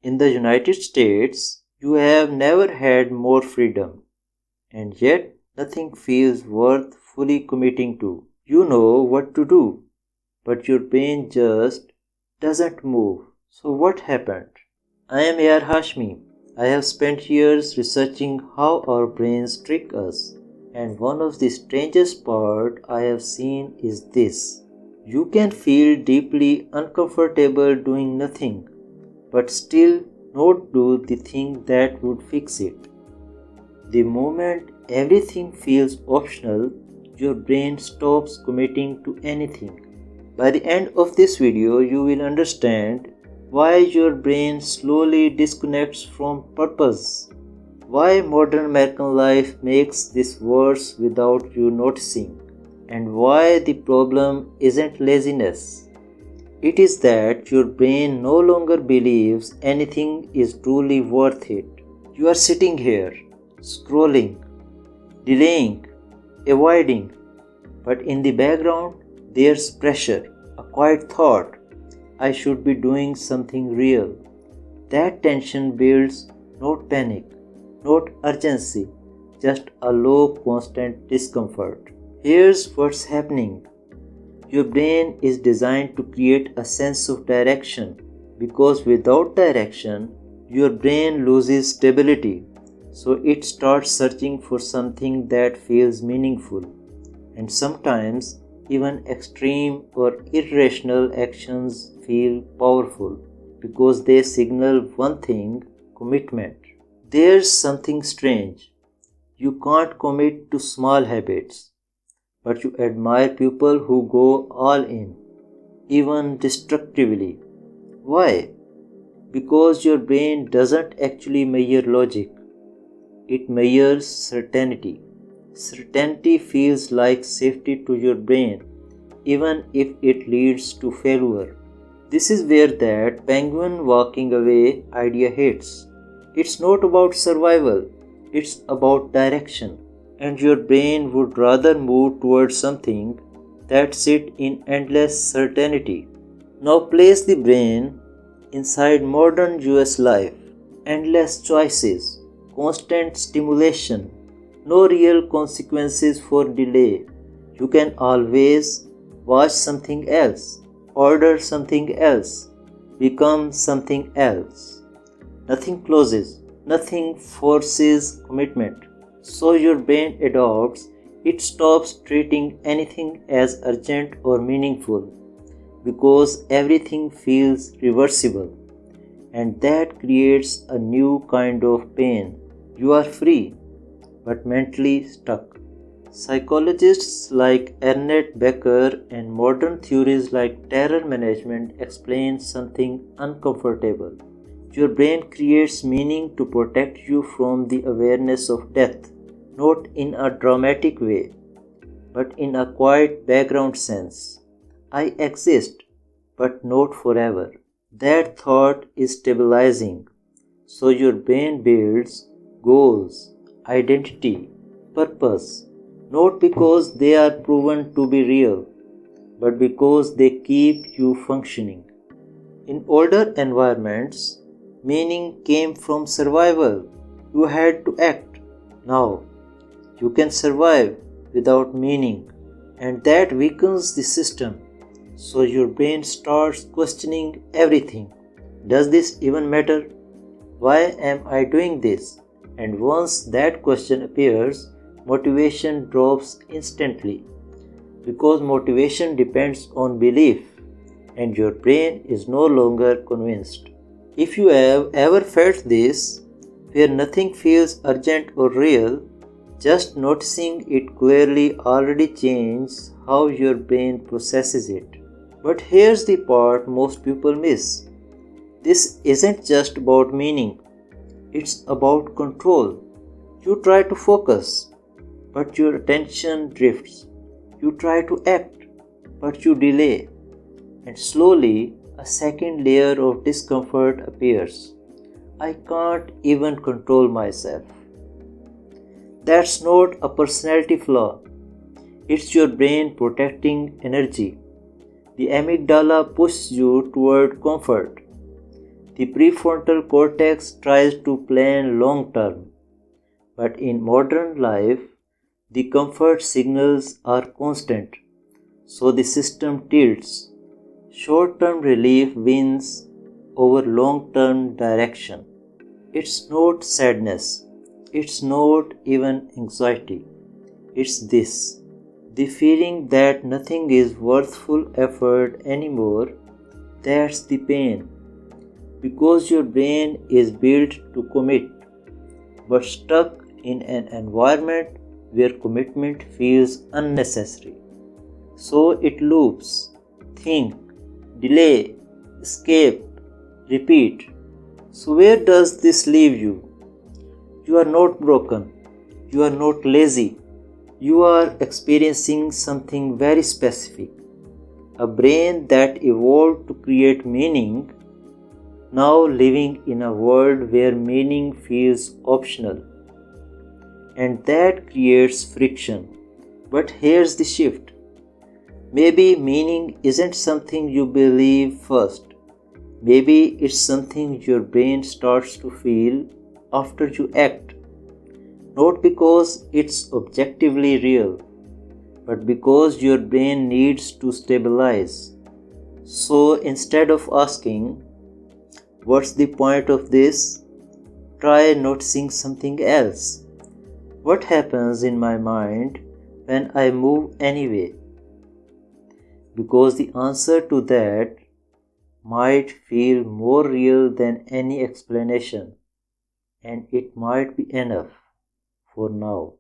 In the United States, you have never had more freedom, and yet nothing feels worth fully committing to. You know what to do, but your brain just doesn't move. So, what happened? I am Yar Hashmi. I have spent years researching how our brains trick us, and one of the strangest parts I have seen is this. You can feel deeply uncomfortable doing nothing, but still not do the thing that would fix it. The moment everything feels optional, your brain stops committing to anything. By the end of this video, you will understand why your brain slowly disconnects from purpose, why modern American life makes this worse without you noticing, and why the problem isn't laziness. It is that your brain no longer believes anything is truly worth it. You are sitting here, scrolling, delaying, avoiding, but in the background there's pressure, a quiet thought, I should be doing something real. That tension builds not panic, not urgency, just a low constant discomfort. Here's what's happening. Your brain is designed to create a sense of direction because without direction, your brain loses stability. So it starts searching for something that feels meaningful. And sometimes even extreme or irrational actions feel powerful because they signal one thing: commitment. There's something strange. You can't commit to small habits, but you admire people who go all in, even destructively. Why? Because your brain doesn't actually measure logic, it measures certainty. Certainty feels like safety to your brain, even if it leads to failure. This is where that penguin walking away idea hits. It's not about survival, it's about direction. And your brain would rather move towards something that sits in endless certainty. Now place the brain inside modern US life. Endless choices, constant stimulation, no real consequences for delay. You can always watch something else, order something else, become something else. Nothing closes, nothing forces commitment. So your brain adopts, it stops treating anything as urgent or meaningful because everything feels reversible. And that creates a new kind of pain. You are free, but mentally stuck. Psychologists like Ernest Becker and modern theories like terror management explain something uncomfortable. Your brain creates meaning to protect you from the awareness of death, not in a dramatic way, but in a quiet background sense. I exist, but not forever. That thought is stabilizing. So your brain builds goals, identity, purpose, not because they are proven to be real, but because they keep you functioning. In older environments, meaning came from survival. You had to act. Now, you can survive without meaning, and that weakens the system. So your brain starts questioning everything. Does this even matter? Why am I doing this? And once that question appears, motivation drops instantly. Because motivation depends on belief, and your brain is no longer convinced. If you have ever felt this, where nothing feels urgent or real, just noticing it clearly already changes how your brain processes it. But here's the part most people miss. This isn't just about meaning, it's about control. You try to focus, but your attention drifts. You try to act, but you delay. And slowly, a second layer of discomfort appears. I can't even control myself. That's not a personality flaw. It's your brain protecting energy. The amygdala pushes you toward comfort. The prefrontal cortex tries to plan long term, but in modern life, the comfort signals are constant, so the system tilts. Short term relief wins over long term direction. It's not sadness, it's not even anxiety, it's this. The feeling that nothing is worth full effort anymore, that's the pain. Because your brain is built to commit, but stuck in an environment where commitment feels unnecessary. So it loops, think, delay, escape, repeat. So where does this leave you? You are not broken. You are not lazy. You are experiencing something very specific. A brain that evolved to create meaning, now living in a world where meaning feels optional. And that creates friction. But here's the shift. Maybe meaning isn't something you believe first. Maybe it's something your brain starts to feel after you act. Not because it's objectively real, but because your brain needs to stabilize. So instead of asking, what's the point of this? Try noticing something else. What happens in my mind when I move anyway? Because the answer to that might feel more real than any explanation, and it might be enough for now.